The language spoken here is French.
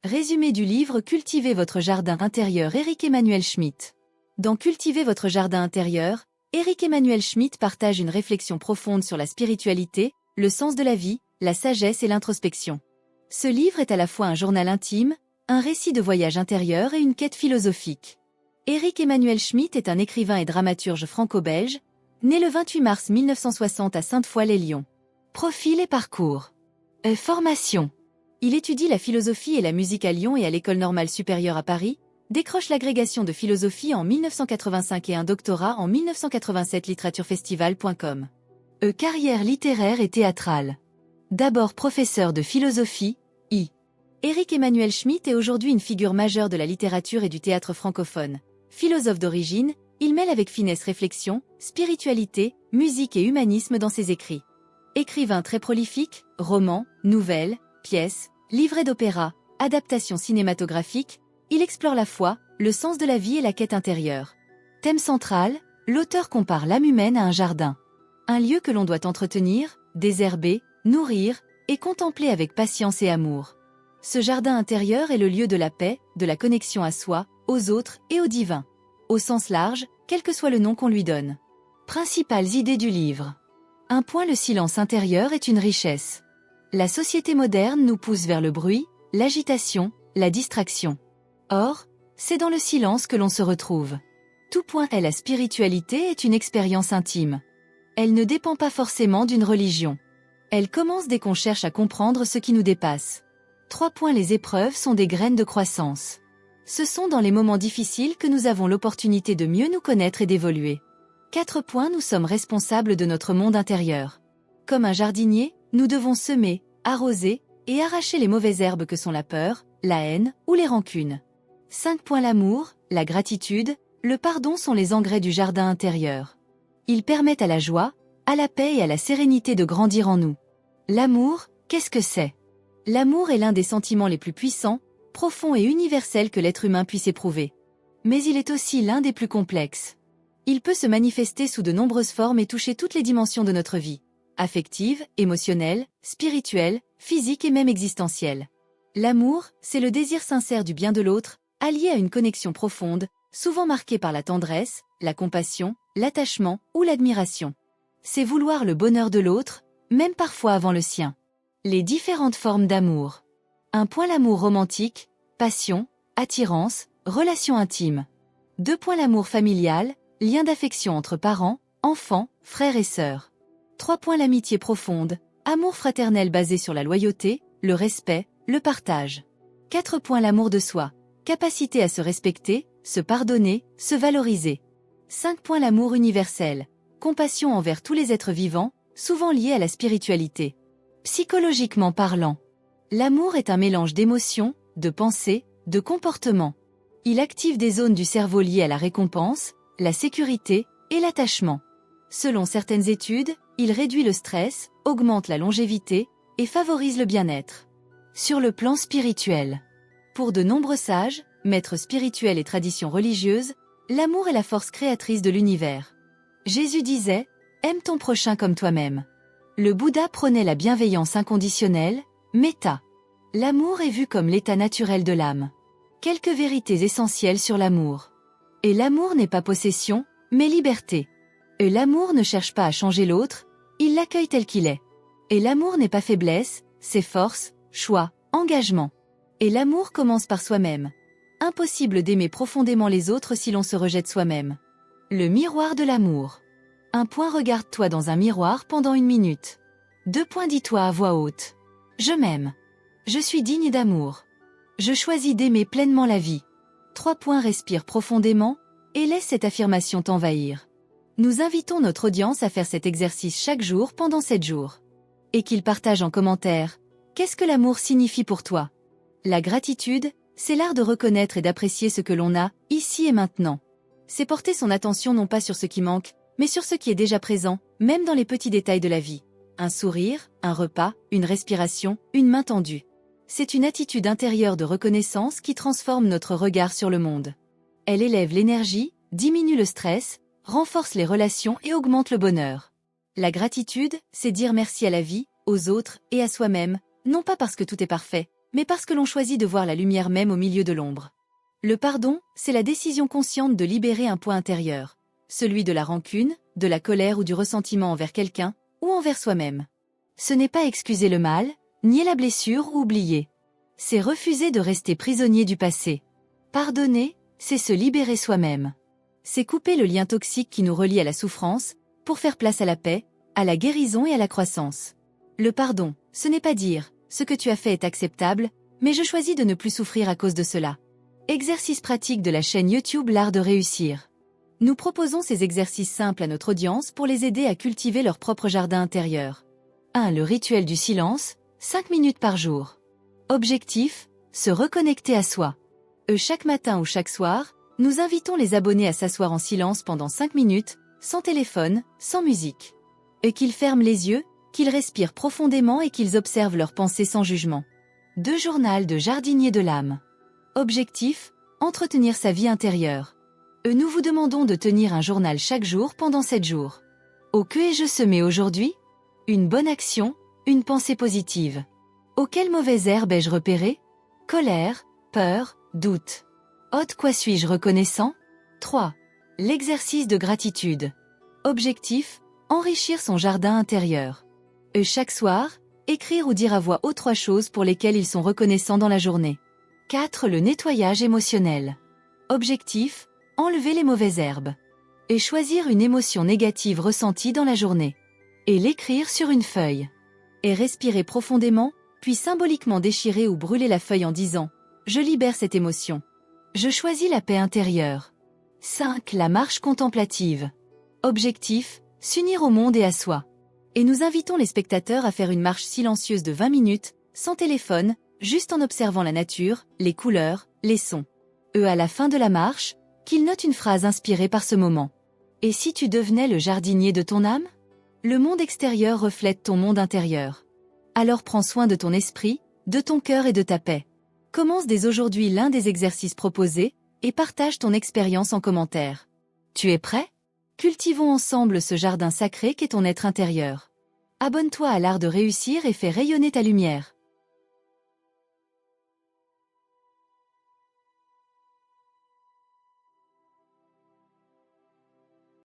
Résumé du livre Cultivez votre jardin intérieur Éric-Emmanuel Schmitt. Dans Cultivez votre jardin intérieur, Éric-Emmanuel Schmitt partage une réflexion profonde sur la spiritualité, le sens de la vie, la sagesse et l'introspection. Ce livre est à la fois un journal intime, un récit de voyage intérieur et une quête philosophique. Éric-Emmanuel Schmitt est un écrivain et dramaturge franco-belge, né le 28 mars 1960 à Sainte-Foy-les-Lyons. Profil et parcours. Formation. Il étudie la philosophie et la musique à Lyon et à l'École normale supérieure à Paris, décroche l'agrégation de philosophie en 1985 et un doctorat en 1987 literaturefestival.com. Carrière littéraire et théâtrale. D'abord professeur de philosophie, Éric-Emmanuel Schmitt est aujourd'hui une figure majeure de la littérature et du théâtre francophone. Philosophe d'origine, il mêle avec finesse réflexion, spiritualité, musique et humanisme dans ses écrits. Écrivain très prolifique, romans, nouvelles, pièces, livrets d'opéra, adaptations cinématographiques, il explore la foi, le sens de la vie et la quête intérieure. Thème central, l'auteur compare l'âme humaine à un jardin. Un lieu que l'on doit entretenir, désherber, nourrir et contempler avec patience et amour. Ce jardin intérieur est le lieu de la paix, de la connexion à soi, aux autres et au divin. Au sens large, quel que soit le nom qu'on lui donne. Principales idées du livre. 1. Le silence intérieur est une richesse. La société moderne nous pousse vers le bruit, l'agitation, la distraction. Or, c'est dans le silence que l'on se retrouve. Tout point est la spiritualité est une expérience intime. Elle ne dépend pas forcément d'une religion. Elle commence dès qu'on cherche à comprendre ce qui nous dépasse. 3. Les épreuves sont des graines de croissance. Ce sont dans les moments difficiles que nous avons l'opportunité de mieux nous connaître et d'évoluer. 4. Nous sommes responsables de notre monde intérieur. Comme un jardinier, nous devons semer, arroser et arracher les mauvaises herbes que sont la peur, la haine ou les rancunes. 5. L'amour, la gratitude, le pardon sont les engrais du jardin intérieur. Ils permettent à la joie, à la paix et à la sérénité de grandir en nous. L'amour, qu'est-ce que c'est ? L'amour est l'un des sentiments les plus puissants, profonds et universels que l'être humain puisse éprouver. Mais il est aussi l'un des plus complexes. Il peut se manifester sous de nombreuses formes et toucher toutes les dimensions de notre vie. Affective, émotionnelle, spirituelle, physique et même existentielle. L'amour, c'est le désir sincère du bien de l'autre, allié à une connexion profonde, souvent marquée par la tendresse, la compassion, l'attachement ou l'admiration. C'est vouloir le bonheur de l'autre, même parfois avant le sien. Les différentes formes d'amour. 1. L'amour romantique, passion, attirance, relation intime. 2. L'amour familial, lien d'affection entre parents, enfants, frères et sœurs. 3. L'amitié profonde, amour fraternel basé sur la loyauté, le respect, le partage. 4. L'amour de soi, capacité à se respecter, se pardonner, se valoriser. 5. L'amour universel, compassion envers tous les êtres vivants, souvent lié à la spiritualité. Psychologiquement parlant, l'amour est un mélange d'émotions, de pensées, de comportements. Il active des zones du cerveau liées à la récompense, la sécurité et l'attachement. Selon certaines études, il réduit le stress, augmente la longévité et favorise le bien-être. Sur le plan spirituel. Pour de nombreux sages, maîtres spirituels et traditions religieuses, l'amour est la force créatrice de l'univers. Jésus disait « Aime ton prochain comme toi-même ». Le Bouddha prônait la bienveillance inconditionnelle, méta. L'amour est vu comme l'état naturel de l'âme. Quelques vérités essentielles sur l'amour. Et l'amour n'est pas possession, mais liberté. Et l'amour ne cherche pas à changer l'autre, il l'accueille tel qu'il est. Et l'amour n'est pas faiblesse, c'est force, choix, engagement. Et l'amour commence par soi-même. Impossible d'aimer profondément les autres si l'on se rejette soi-même. Le miroir de l'amour. 1. Regarde-toi dans un miroir pendant 1 minute. 2. Dis-toi à voix haute. Je m'aime. Je suis digne d'amour. Je choisis d'aimer pleinement la vie. 3. Respire profondément et laisse cette affirmation t'envahir. Nous invitons notre audience à faire cet exercice chaque jour pendant 7 jours. Et qu'ils partagent en commentaire. Qu'est-ce que l'amour signifie pour toi ? La gratitude, c'est l'art de reconnaître et d'apprécier ce que l'on a, ici et maintenant. C'est porter son attention non pas sur ce qui manque, mais sur ce qui est déjà présent, même dans les petits détails de la vie. Un sourire, un repas, une respiration, une main tendue. C'est une attitude intérieure de reconnaissance qui transforme notre regard sur le monde. Elle élève l'énergie, diminue le stress, renforce les relations et augmente le bonheur. La gratitude, c'est dire merci à la vie, aux autres et à soi-même, non pas parce que tout est parfait, mais parce que l'on choisit de voir la lumière même au milieu de l'ombre. Le pardon, c'est la décision consciente de libérer un poids intérieur, celui de la rancune, de la colère ou du ressentiment envers quelqu'un, ou envers soi-même. Ce n'est pas excuser le mal, nier la blessure ou oublier. C'est refuser de rester prisonnier du passé. Pardonner, c'est se libérer soi-même. C'est couper le lien toxique qui nous relie à la souffrance, pour faire place à la paix, à la guérison et à la croissance. Le pardon, ce n'est pas dire « ce que tu as fait est acceptable, mais je choisis de ne plus souffrir à cause de cela ». Exercice pratique de la chaîne YouTube L'Art de réussir. Nous proposons ces exercices simples à notre audience pour les aider à cultiver leur propre jardin intérieur. 1. Le rituel du silence, 5 minutes par jour. Objectif, se reconnecter à soi. Chaque matin ou chaque soir, nous invitons les abonnés à s'asseoir en silence pendant 5 minutes, sans téléphone, sans musique. Qu'ils ferment les yeux, qu'ils respirent profondément et qu'ils observent leurs pensées sans jugement. 2. Journal de jardinier de l'âme. Objectif, entretenir sa vie intérieure. Nous vous demandons de tenir un journal chaque jour pendant 7 jours. Que ai-je semé aujourd'hui? Une bonne action, une pensée positive. Quelle mauvaise herbe ai-je repérée? Colère, peur, doute. Quoi suis-je reconnaissant? 3. L'exercice de gratitude. Objectif, enrichir son jardin intérieur. Chaque soir, écrire ou dire à voix haute 3 choses pour lesquelles ils sont reconnaissants dans la journée. 4. Le nettoyage émotionnel. Objectif, enlever les mauvaises herbes. Choisir une émotion négative ressentie dans la journée. L'écrire sur une feuille. Respirer profondément, puis symboliquement déchirer ou brûler la feuille en disant « Je libère cette émotion. Je choisis la paix intérieure. » 5. La marche contemplative. Objectif, s'unir au monde et à soi. Nous invitons les spectateurs à faire une marche silencieuse de 20 minutes, sans téléphone, juste en observant la nature, les couleurs, les sons. À la fin de la marche, qu'ils notent une phrase inspirée par ce moment. Et si tu devenais le jardinier de ton âme? Le monde extérieur reflète ton monde intérieur. Alors prends soin de ton esprit, de ton cœur et de ta paix. Commence dès aujourd'hui l'un des exercices proposés et partage ton expérience en commentaire. Tu es prêt? Cultivons ensemble ce jardin sacré qu'est ton être intérieur. Abonne-toi à l'Art de réussir et fais rayonner ta lumière.